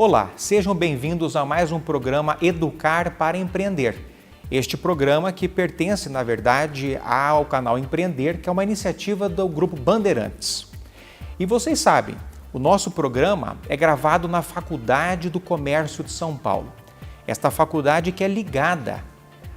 Olá, sejam bem-vindos a mais um programa Educar para Empreender. Este programa que pertence, na verdade, ao canal Empreender, que é uma iniciativa do Grupo Bandeirantes. E vocês sabem, o nosso programa é gravado na Faculdade do Comércio de São Paulo. Esta faculdade que é ligada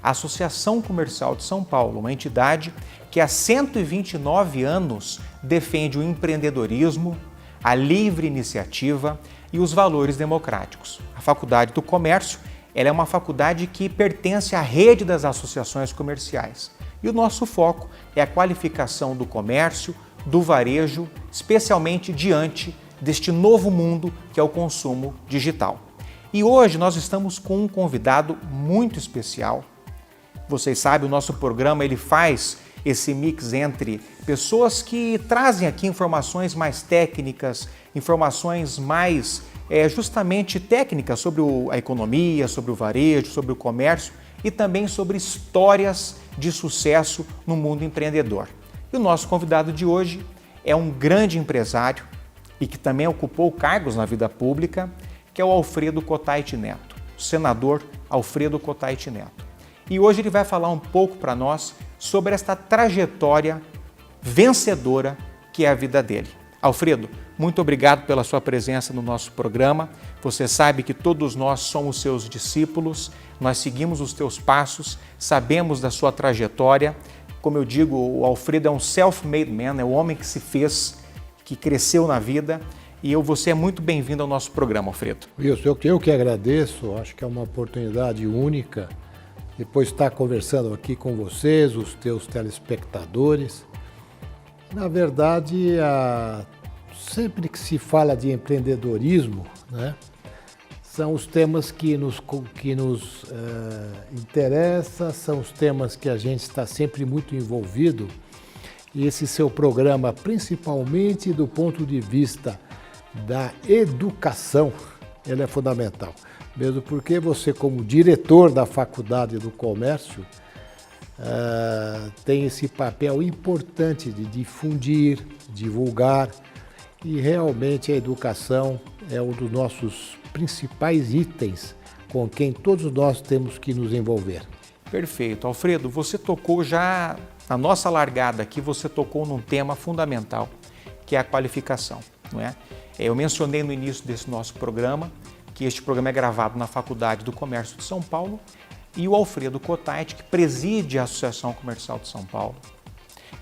à Associação Comercial de São Paulo, uma entidade que há 129 anos defende o empreendedorismo, a livre iniciativa e os valores democráticos. A Faculdade do Comércio ela é uma faculdade que pertence à rede das associações comerciais. E o nosso foco é a qualificação do comércio, do varejo, especialmente diante deste novo mundo que é o consumo digital. E hoje nós estamos com um convidado muito especial. Vocês sabem, o nosso programa ele faz esse mix entre pessoas que trazem aqui informações mais técnicas, informações mais justamente técnicas sobre a economia, sobre o varejo, sobre o comércio e também sobre histórias de sucesso no mundo empreendedor. E o nosso convidado de hoje é um grande empresário e que também ocupou cargos na vida pública, que é o Alfredo Kotait Neto, o senador Alfredo Kotait Neto. E hoje ele vai falar um pouco para nós sobre esta trajetória vencedora que é a vida dele. Alfredo, muito obrigado pela sua presença no nosso programa. Você sabe que todos nós somos seus discípulos, nós seguimos os teus passos, sabemos da sua trajetória. Como eu digo, o Alfredo é um self-made man, é o homem que se fez, que cresceu na vida. E você é muito bem-vindo ao nosso programa, Alfredo. Wilson, eu que agradeço, acho que é uma oportunidade única. Depois estar conversando aqui com vocês, os teus telespectadores. Na verdade, sempre que se fala de empreendedorismo, né, são os temas que nos interessam, são os temas que a gente está sempre muito envolvido. E esse seu programa, principalmente do ponto de vista da educação, ele é fundamental. Mesmo porque você, como diretor da Faculdade do Comércio, tem esse papel importante de difundir, divulgar, e realmente a educação é um dos nossos principais itens com quem todos nós temos que nos envolver. Perfeito. Alfredo, você tocou já, na nossa largada aqui, você tocou num tema fundamental, que é a qualificação, não é? Eu mencionei no início desse nosso programa que este programa é gravado na Faculdade do Comércio de São Paulo e o Alfredo Kotait, que preside a Associação Comercial de São Paulo,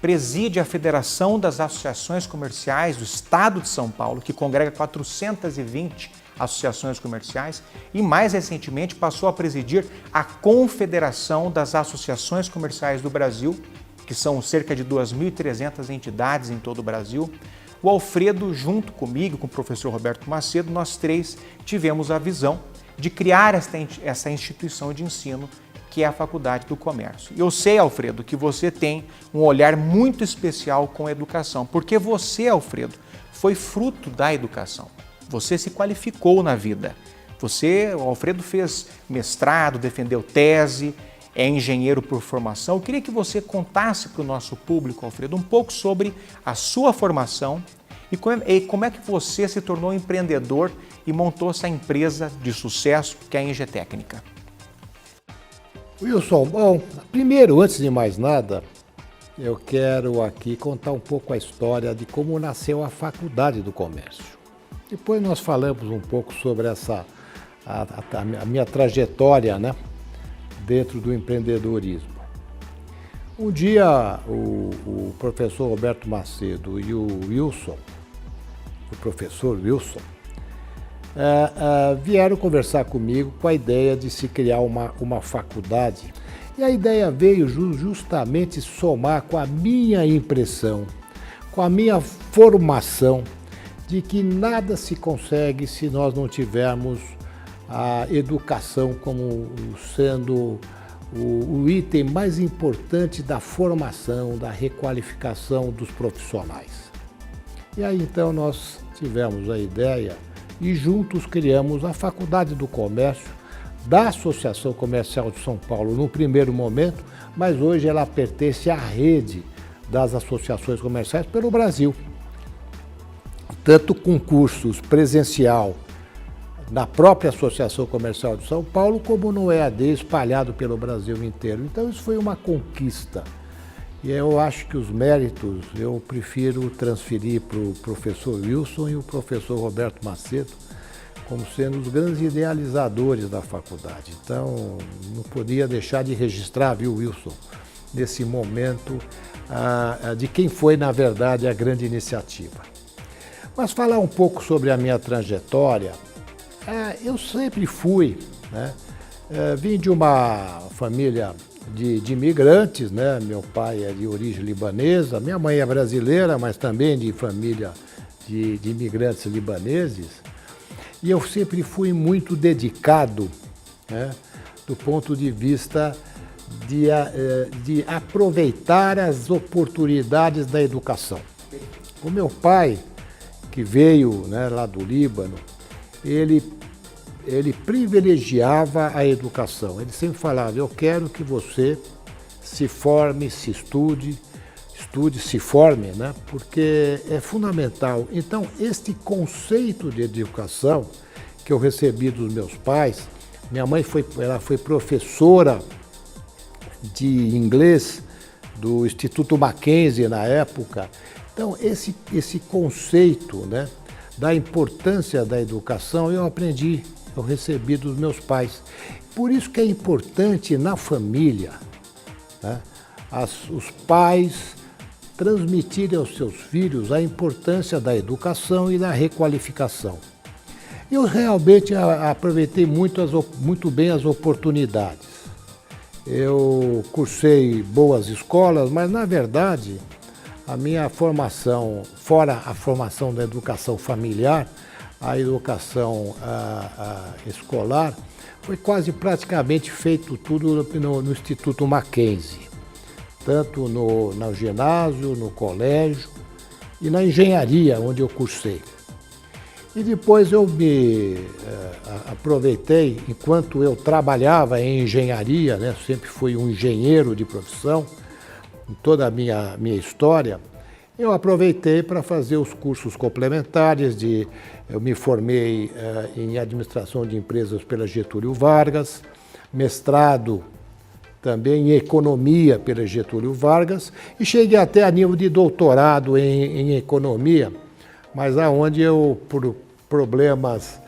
preside a Federação das Associações Comerciais do Estado de São Paulo, que congrega 420 associações comerciais e, mais recentemente, passou a presidir a Confederação das Associações Comerciais do Brasil, que são cerca de 2.300 entidades em todo o Brasil. O Alfredo, junto comigo, com o professor Roberto Macedo, nós três tivemos a visão de criar essa instituição de ensino que é a Faculdade do Comércio. Eu sei, Alfredo, que você tem um olhar muito especial com a educação, porque você, Alfredo, foi fruto da educação. Você se qualificou na vida. O Alfredo fez mestrado, defendeu tese, é engenheiro por formação. Eu queria que você contasse para o nosso público, Alfredo, um pouco sobre a sua formação e como é que você se tornou empreendedor e montou essa empresa de sucesso que é a Engie Técnica. Wilson, bom, primeiro, antes de mais nada, eu quero aqui contar um pouco a história de como nasceu a Faculdade do Comércio. Depois nós falamos um pouco sobre a minha trajetória, né, dentro do empreendedorismo. Um dia o professor Roberto Macedo e o professor Wilson, vieram conversar comigo com a ideia de se criar uma faculdade. E a ideia veio justamente somar com a minha impressão, com a minha formação, de que nada se consegue se nós não tivermos a educação como sendo o item mais importante da formação, da requalificação dos profissionais. E aí então nós tivemos a ideia e juntos criamos a Faculdade do Comércio da Associação Comercial de São Paulo no primeiro momento, mas hoje ela pertence à rede das associações comerciais pelo Brasil. Tanto com cursos presencial na própria Associação Comercial de São Paulo, como no EAD espalhado pelo Brasil inteiro. Então isso foi uma conquista. E eu acho que os méritos eu prefiro transferir para o professor Wilson e o professor Roberto Macedo, como sendo os grandes idealizadores da faculdade. Então, não podia deixar de registrar, viu, Wilson, nesse momento, de quem foi, na verdade, a grande iniciativa. Mas falar um pouco sobre a minha trajetória, eu sempre fui, né? Vim de uma família de imigrantes, né? Meu pai é de origem libanesa, minha mãe é brasileira, mas também de família de imigrantes libaneses. E eu sempre fui muito dedicado, né, do ponto de vista de aproveitar as oportunidades da educação. O meu pai, que veio, né, lá do Líbano, ele privilegiava a educação. Ele sempre falava, eu quero que você se forme, se estude, se forme, né? Porque é fundamental. Então, este conceito de educação que eu recebi dos meus pais, minha mãe ela foi professora de inglês do Instituto Mackenzie na época. Então, esse conceito, né, da importância da educação eu recebi dos meus pais. Por isso que é importante na família, né, os pais transmitirem aos seus filhos a importância da educação e da requalificação. Eu realmente aproveitei muito bem as oportunidades. Eu cursei boas escolas, mas na verdade a minha formação, fora a formação da educação familiar, a educação escolar, foi quase praticamente feito tudo no Instituto Mackenzie. Tanto no ginásio, no colégio e na engenharia, onde eu cursei. E depois eu me aproveitei, enquanto eu trabalhava em engenharia, né, sempre fui um engenheiro de profissão, em toda a minha história, eu aproveitei para fazer os cursos complementares. Eu me formei em administração de empresas pela Getúlio Vargas, mestrado também em economia pela Getúlio Vargas, e cheguei até a nível de doutorado em economia, mas aonde eu, por problemas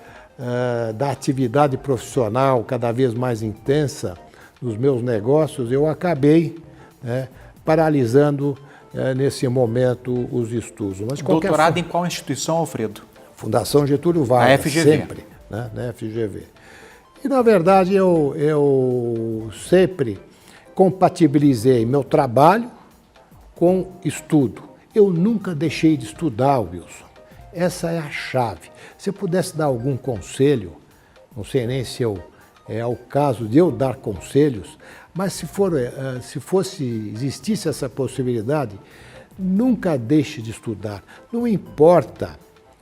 da atividade profissional cada vez mais intensa nos meus negócios, eu acabei, né, paralisando nesse momento os estudos. Mas doutorado em qual instituição, Alfredo? Fundação Getúlio Vargas, a FGV. sempre, né, na FGV. E, na verdade, eu sempre compatibilizei meu trabalho com estudo. Eu nunca deixei de estudar, Wilson. Essa é a chave. Se eu pudesse dar algum conselho, não sei nem se é o caso de eu dar conselhos, mas se existisse essa possibilidade, nunca deixe de estudar. Não importa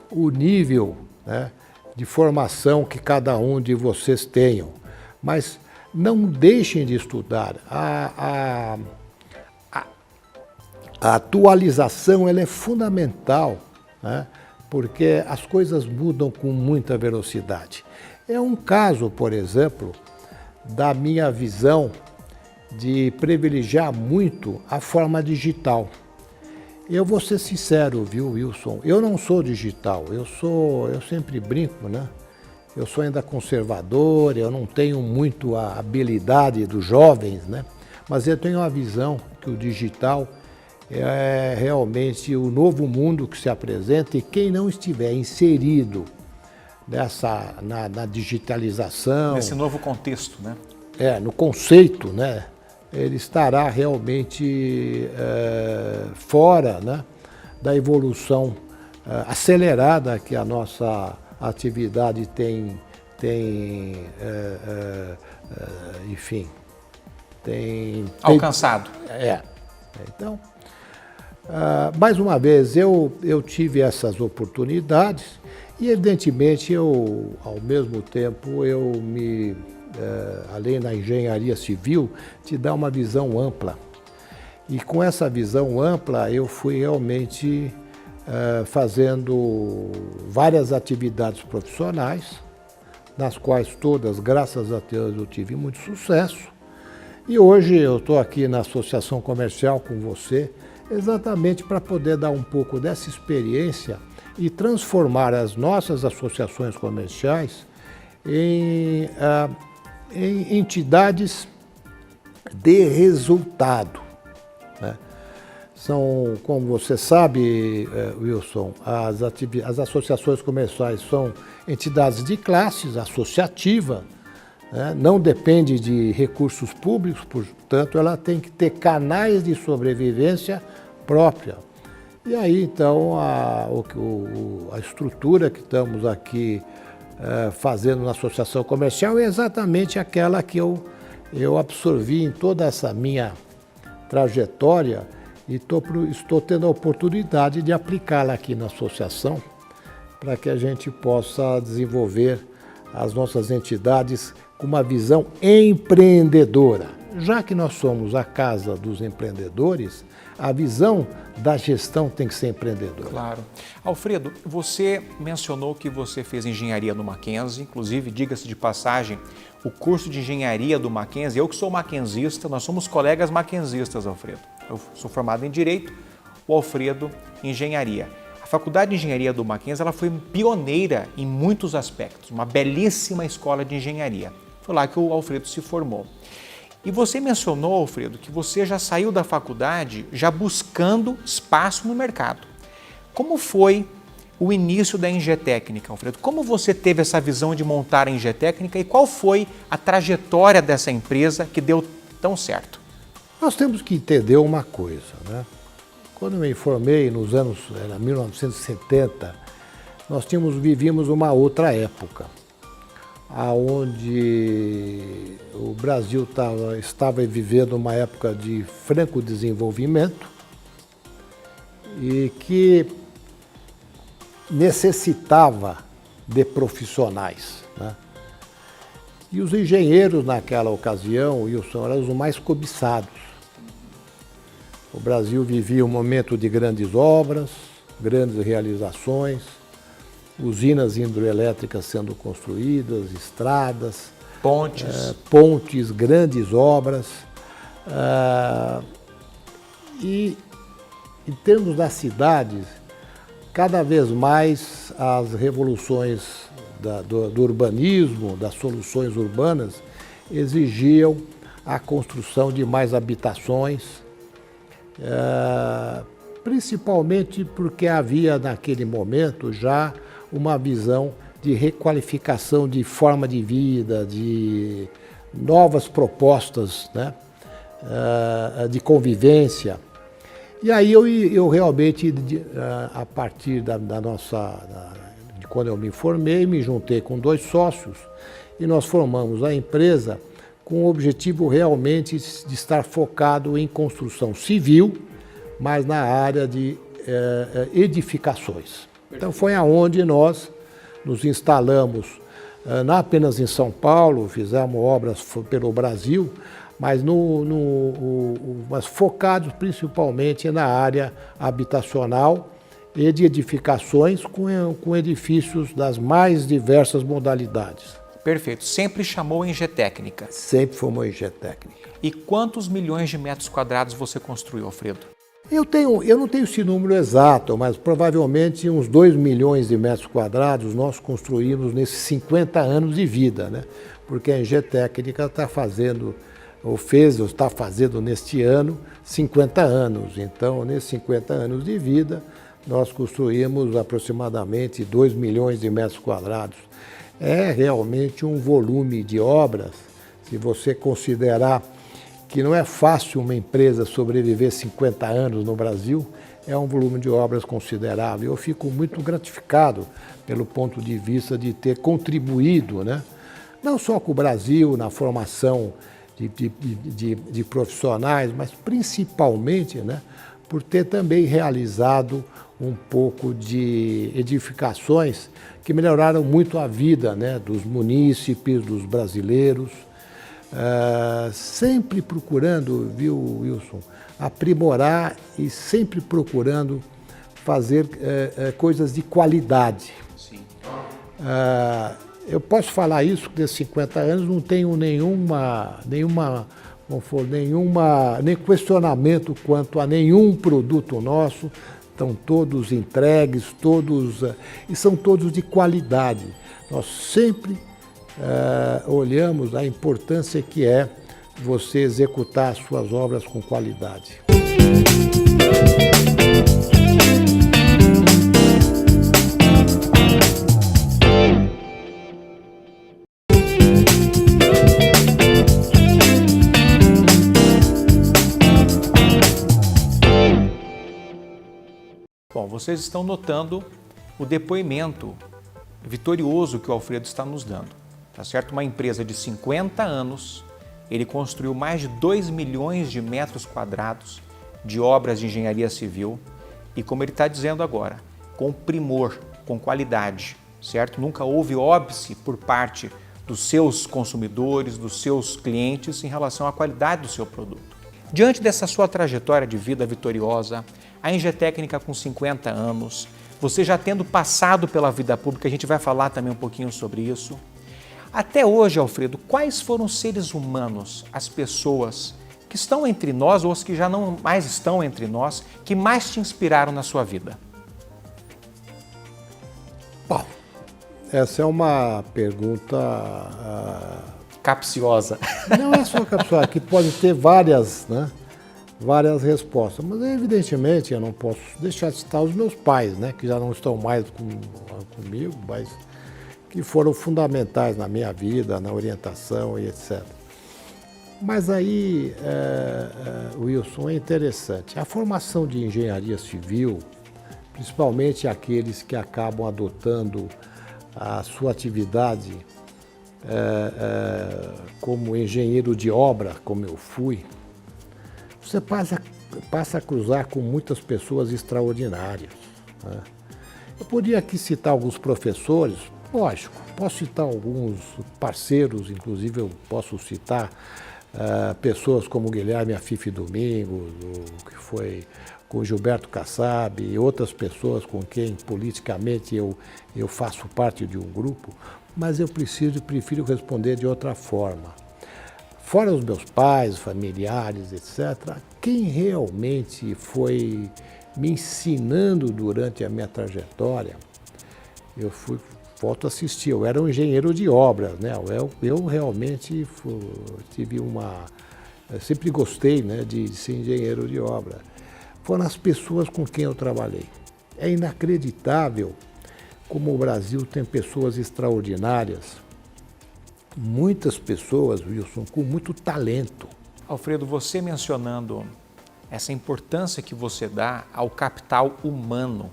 o nível, né, de formação que cada um de vocês tenham, mas não deixem de estudar. A atualização ela é fundamental, né, porque as coisas mudam com muita velocidade. É um caso, por exemplo, da minha visão de privilegiar muito a forma digital. Eu vou ser sincero, viu, Wilson? Eu não sou digital, eu sempre brinco, né? Eu sou ainda conservador, eu não tenho muito a habilidade dos jovens, né? Mas eu tenho a visão que o digital é realmente o novo mundo que se apresenta, e quem não estiver inserido na digitalização... Nesse novo contexto, né? No conceito, né? Ele estará realmente fora, né, da evolução acelerada que a nossa atividade tem alcançado. Então, mais uma vez, eu tive essas oportunidades e, evidentemente, ao mesmo tempo, além da engenharia civil, te dá uma visão ampla. E com essa visão ampla, eu fui realmente fazendo várias atividades profissionais, nas quais todas, graças a Deus, eu tive muito sucesso. E hoje eu estou aqui na Associação Comercial com você, exatamente para poder dar um pouco dessa experiência e transformar as nossas associações comerciais em entidades de resultado, né? São, como você sabe, Wilson, as associações comerciais são entidades de classes, associativa, né? Não depende de recursos públicos, portanto, ela tem que ter canais de sobrevivência própria. E aí, então, a estrutura que estamos aqui fazendo na associação comercial é exatamente aquela que eu absorvi em toda essa minha trajetória e estou tendo a oportunidade de aplicá-la aqui na associação para que a gente possa desenvolver as nossas entidades com uma visão empreendedora. Já que nós somos a casa dos empreendedores, a visão da gestão tem que ser empreendedora. Claro. Alfredo, você mencionou que você fez engenharia no Mackenzie, inclusive, diga-se de passagem, o curso de engenharia do Mackenzie, eu que sou mackenzista, nós somos colegas mackenzistas, Alfredo. Eu sou formado em Direito, o Alfredo em Engenharia. A Faculdade de Engenharia do Mackenzie ela foi pioneira em muitos aspectos, uma belíssima escola de engenharia. Foi lá que o Alfredo se formou. E você mencionou, Alfredo, que você já saiu da faculdade já buscando espaço no mercado. Como foi o início da Engetécnica, Alfredo? Como você teve essa visão de montar a Engetécnica e qual foi a trajetória dessa empresa que deu tão certo? Nós temos que entender uma coisa, né? Quando eu me formei nos anos 1970, nós vivíamos uma outra época, onde o Brasil estava vivendo uma época de franco desenvolvimento e que necessitava de profissionais, né? E os engenheiros naquela ocasião, Wilson, eram os mais cobiçados. O Brasil vivia um momento de grandes obras, grandes realizações, usinas hidroelétricas sendo construídas, estradas, pontes, grandes obras. E em termos das cidades, cada vez mais as revoluções do urbanismo, das soluções urbanas, exigiam a construção de mais habitações, principalmente porque havia naquele momento já uma visão de requalificação de forma de vida, de novas propostas, né, de convivência. E aí eu realmente, a partir de quando eu me formei, me juntei com 2 sócios e nós formamos a empresa com o objetivo realmente de estar focado em construção civil, mas na área de edificações. Então foi aonde nós nos instalamos, não apenas em São Paulo, fizemos obras pelo Brasil, mas mas focados principalmente na área habitacional e de edificações com edifícios das mais diversas modalidades. Perfeito. Sempre chamou Engetécnica? Sempre formou Engetécnica. E quantos milhões de metros quadrados você construiu, Alfredo? Eu não tenho esse número exato, mas provavelmente uns 2 milhões de metros quadrados nós construímos nesses 50 anos de vida, né? Porque a Engetécnica está fazendo neste ano 50 anos. Então, nesses 50 anos de vida, nós construímos aproximadamente 2 milhões de metros quadrados. É realmente um volume de obras, se você considerar que não é fácil uma empresa sobreviver 50 anos no Brasil, é um volume de obras considerável. Eu fico muito gratificado pelo ponto de vista de ter contribuído, né, não só com o Brasil na formação de profissionais, mas principalmente, né, por ter também realizado um pouco de edificações que melhoraram muito a vida, né, dos munícipes, dos brasileiros, sempre procurando, viu, Wilson, aprimorar e sempre procurando fazer coisas de qualidade. Sim. eu posso falar isso, que desses 50 anos não tenho nem questionamento quanto a nenhum produto nosso. Estão todos entregues, e são todos de qualidade. Nós sempre olhamos a importância que é você executar as suas obras com qualidade. Bom, vocês estão notando o depoimento vitorioso que o Alfredo está nos dando, tá certo? Uma empresa de 50 anos, ele construiu mais de 2 milhões de metros quadrados de obras de engenharia civil e, como ele está dizendo agora, com primor, com qualidade, certo? Nunca houve óbice por parte dos seus consumidores, dos seus clientes em relação à qualidade do seu produto. Diante dessa sua trajetória de vida vitoriosa, a Engetécnica com 50 anos, você já tendo passado pela vida pública, a gente vai falar também um pouquinho sobre isso. Até hoje, Alfredo, quais foram os seres humanos, as pessoas que estão entre nós ou os que já não mais estão entre nós, que mais te inspiraram na sua vida? Bom, essa é uma pergunta... capciosa. Não é só capciosa, que pode ter várias respostas, mas evidentemente eu não posso deixar de citar os meus pais, né, que já não estão mais comigo, mas que foram fundamentais na minha vida, na orientação e etc. Mas aí, Wilson, é interessante. A formação de engenharia civil, principalmente aqueles que acabam adotando a sua atividade como engenheiro de obra, como eu fui, você passa a cruzar com muitas pessoas extraordinárias, né? Eu podia aqui citar alguns professores, lógico, posso citar alguns parceiros, inclusive eu posso citar pessoas como Guilherme Afife Domingos, que foi com Gilberto Kassab, e outras pessoas com quem politicamente eu faço parte de um grupo, mas eu prefiro responder de outra forma. Fora os meus pais, familiares, etc., quem realmente foi me ensinando durante a minha trajetória, volto a assistir, eu era um engenheiro de obras, né? Eu realmente sempre gostei, né, de ser engenheiro de obra. Foram as pessoas com quem eu trabalhei. É inacreditável como o Brasil tem pessoas extraordinárias, muitas pessoas, Wilson, com muito talento. Alfredo, você mencionando essa importância que você dá ao capital humano,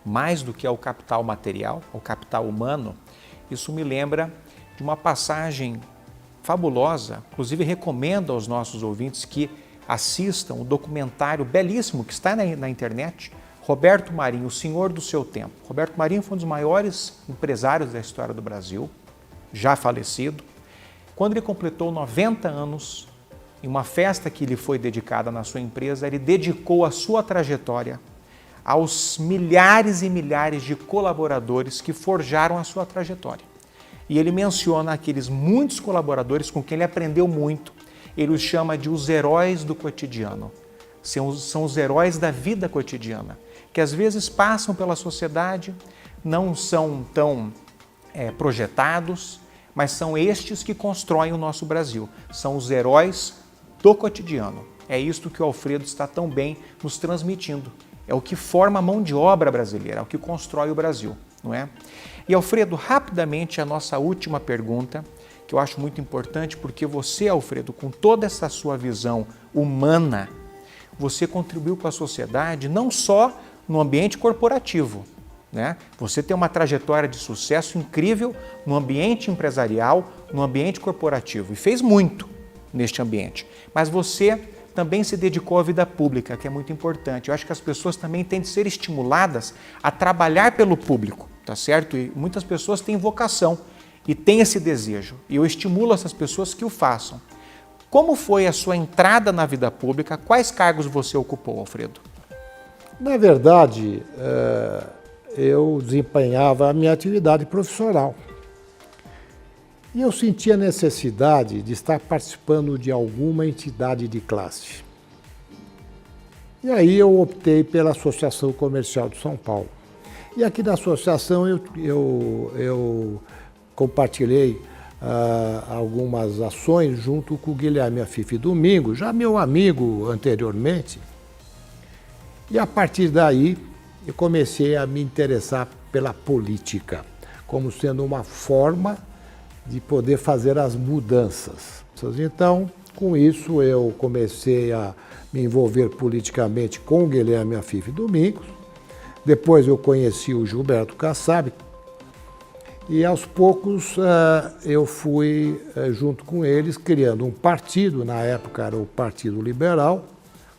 mais do que ao capital material, ao capital humano, isso me lembra de uma passagem fabulosa, inclusive recomendo aos nossos ouvintes que assistam o documentário belíssimo que está na internet, Roberto Marinho, o Senhor do Seu Tempo. Roberto Marinho foi um dos maiores empresários da história do Brasil, já falecido. Quando ele completou 90 anos, em uma festa que lhe foi dedicada na sua empresa, ele dedicou a sua trajetória aos milhares e milhares de colaboradores que forjaram a sua trajetória. E ele menciona aqueles muitos colaboradores com quem ele aprendeu muito. Ele os chama de os heróis do cotidiano. São os heróis da vida cotidiana, que às vezes passam pela sociedade, não são tão projetados, mas são estes que constroem o nosso Brasil. São os heróis do cotidiano. É isto que o Alfredo está tão bem nos transmitindo. É o que forma a mão de obra brasileira, é o que constrói o Brasil, não é? E Alfredo, rapidamente a nossa última pergunta, que eu acho muito importante, porque você, Alfredo, com toda essa sua visão humana, você contribuiu com a sociedade não só no ambiente corporativo, né? Você tem uma trajetória de sucesso incrível no ambiente empresarial, no ambiente corporativo, e fez muito neste ambiente. Mas você também se dedicou à vida pública, que é muito importante. Eu acho que as pessoas também têm de ser estimuladas a trabalhar pelo público, tá certo? E muitas pessoas têm vocação e têm esse desejo. E eu estimulo essas pessoas que o façam. Como foi a sua entrada na vida pública? Quais cargos você ocupou, Alfredo? Na verdade, eu desempenhava a minha atividade profissional. E eu senti a necessidade de estar participando de alguma entidade de classe. E aí eu optei pela Associação Comercial de São Paulo. E aqui na associação eu compartilhei algumas ações junto com o Guilherme Afife Domingos, já meu amigo anteriormente. E a partir daí eu comecei a me interessar pela política, como sendo uma forma de poder fazer as mudanças. Então, com isso, eu comecei a me envolver politicamente com o Guilherme Afife Domingos. Depois eu conheci o Gilberto Kassab e, aos poucos, eu fui junto com eles criando um partido. Na época era o Partido Liberal,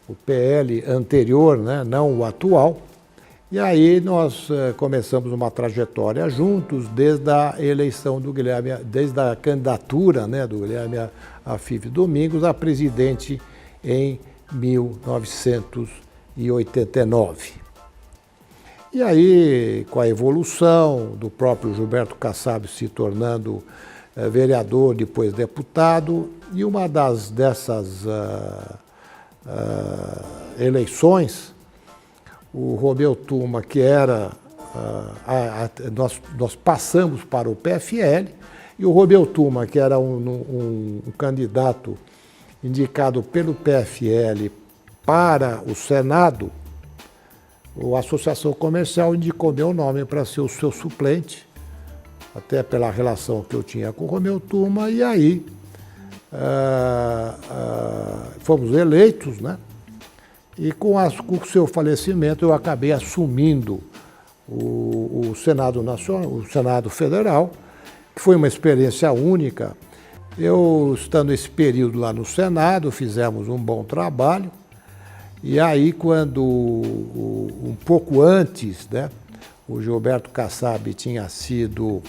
o PL anterior, né, não o atual. E aí nós começamos uma trajetória juntos desde a eleição do Guilherme, desde a candidatura, né, do Guilherme Afife Domingos a presidente em 1989. E aí, com a evolução do próprio Gilberto Kassab se tornando vereador, depois deputado, e uma dessas eleições, o Romeu Tuma, que era... nós passamos para o PFL, e o Romeu Tuma, que era um candidato indicado pelo PFL para o Senado, a Associação Comercial indicou meu nome para ser o seu suplente, até pela relação que eu tinha com o Romeu Tuma, e aí fomos eleitos, né? E com o seu falecimento eu acabei assumindo o Senado Nacional, o Senado Federal, que foi uma experiência única. Eu, estando esse período lá no Senado, fizemos um bom trabalho. E aí, quando, um pouco antes, né, o Gilberto Kassab tinha sido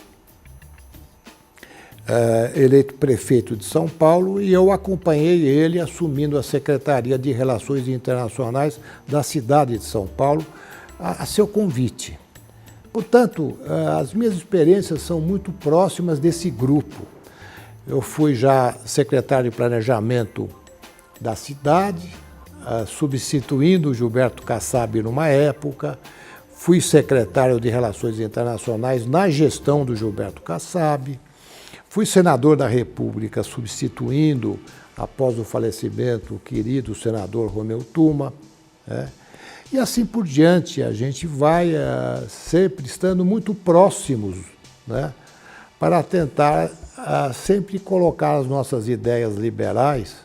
eleito prefeito de São Paulo, e eu acompanhei ele assumindo a Secretaria de Relações Internacionais da cidade de São Paulo, a seu convite. Portanto, as minhas experiências são muito próximas desse grupo. Eu fui já secretário de Planejamento da cidade, substituindo o Gilberto Kassab numa época, fui secretário de Relações Internacionais na gestão do Gilberto Kassab, fui senador da República, substituindo, após o falecimento, o querido senador Romeu Tuma, né? E assim por diante, a gente vai sempre estando muito próximos, né? Para tentar sempre colocar as nossas ideias liberais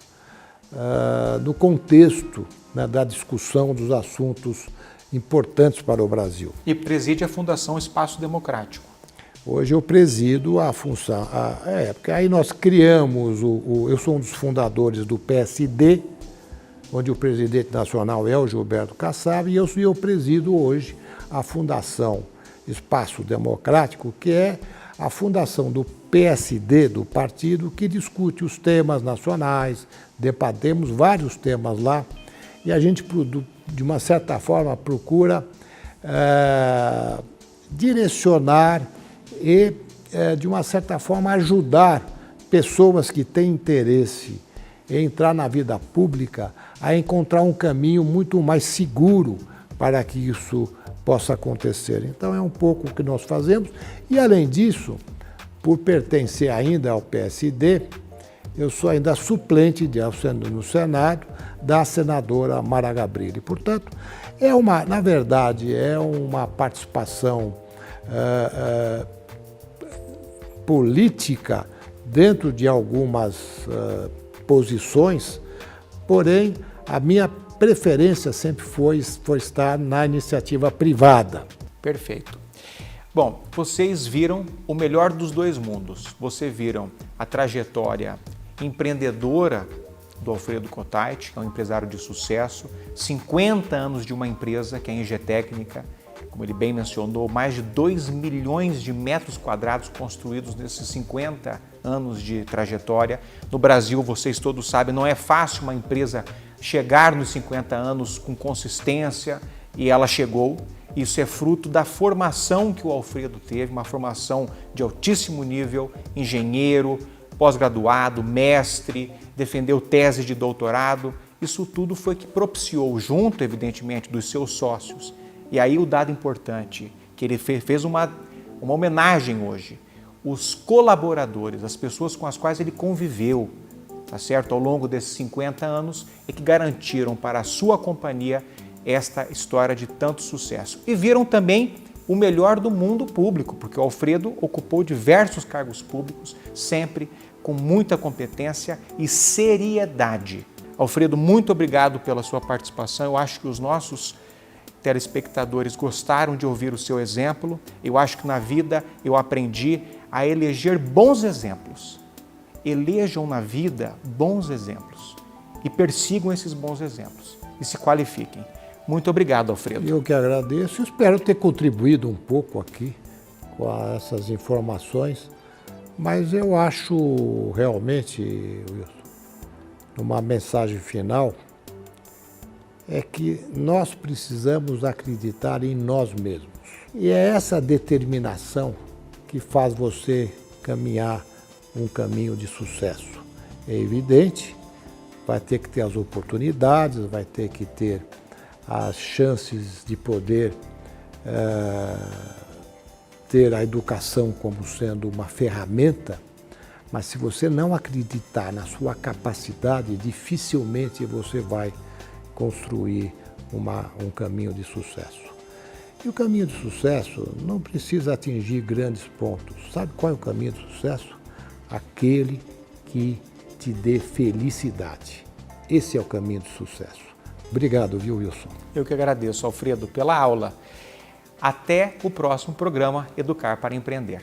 no contexto, né, da discussão dos assuntos importantes para o Brasil. E preside a Fundação Espaço Democrático. Hoje eu presido a função, porque aí nós criamos, eu sou um dos fundadores do PSD, onde o presidente nacional é o Gilberto Kassab, e eu presido hoje a Fundação Espaço Democrático, que é a fundação do PSD, do partido, que discute os temas nacionais, debatemos vários temas lá, e a gente, de uma certa forma, procura direcionar e, de uma certa forma, ajudar pessoas que têm interesse em entrar na vida pública a encontrar um caminho muito mais seguro para que isso possa acontecer. Então é um pouco o que nós fazemos. E, além disso, por pertencer ainda ao PSD, eu sou ainda suplente no Senado da senadora Mara Gabrilli. Portanto, na verdade, é uma participação política dentro de algumas posições, porém, a minha preferência sempre foi estar na iniciativa privada. Perfeito. Bom, vocês viram o melhor dos dois mundos. Vocês viram a trajetória empreendedora do Alfredo Kotait, que é um empresário de sucesso, 50 anos de uma empresa que é a Engetécnica, como ele bem mencionou, mais de 2 milhões de metros quadrados construídos nesses 50 anos de trajetória. No Brasil, vocês todos sabem, não é fácil uma empresa chegar nos 50 anos com consistência, e ela chegou. Isso é fruto da formação que o Alfredo teve, uma formação de altíssimo nível, engenheiro, pós-graduado, mestre, defendeu tese de doutorado. Isso tudo foi que propiciou, junto, evidentemente, dos seus sócios. E aí o dado importante, que ele fez uma homenagem hoje. Os colaboradores, as pessoas com as quais ele conviveu, tá certo? Ao longo desses 50 anos, é que garantiram para a sua companhia esta história de tanto sucesso. E viram também o melhor do mundo público, porque o Alfredo ocupou diversos cargos públicos, sempre com muita competência e seriedade. Alfredo, muito obrigado pela sua participação. Eu acho que os nossos telespectadores gostaram de ouvir o seu exemplo. Eu acho que na vida eu aprendi a eleger bons exemplos. Elejam na vida bons exemplos e persigam esses bons exemplos e se qualifiquem. Muito obrigado, Alfredo. Eu que agradeço. Espero ter contribuído um pouco aqui com essas informações, mas eu acho realmente, Wilson, uma mensagem final, é que nós precisamos acreditar em nós mesmos. E é essa determinação que faz você caminhar um caminho de sucesso. É evidente, vai ter que ter as oportunidades, vai ter que ter as chances de poder ter a educação como sendo uma ferramenta, mas se você não acreditar na sua capacidade, dificilmente você vai construir um caminho de sucesso. E o caminho de sucesso não precisa atingir grandes pontos. Sabe qual é o caminho de sucesso? Aquele que te dê felicidade. Esse é o caminho de sucesso. Obrigado, viu, Wilson? Eu que agradeço, Alfredo, pela aula. Até o próximo programa Educar para Empreender.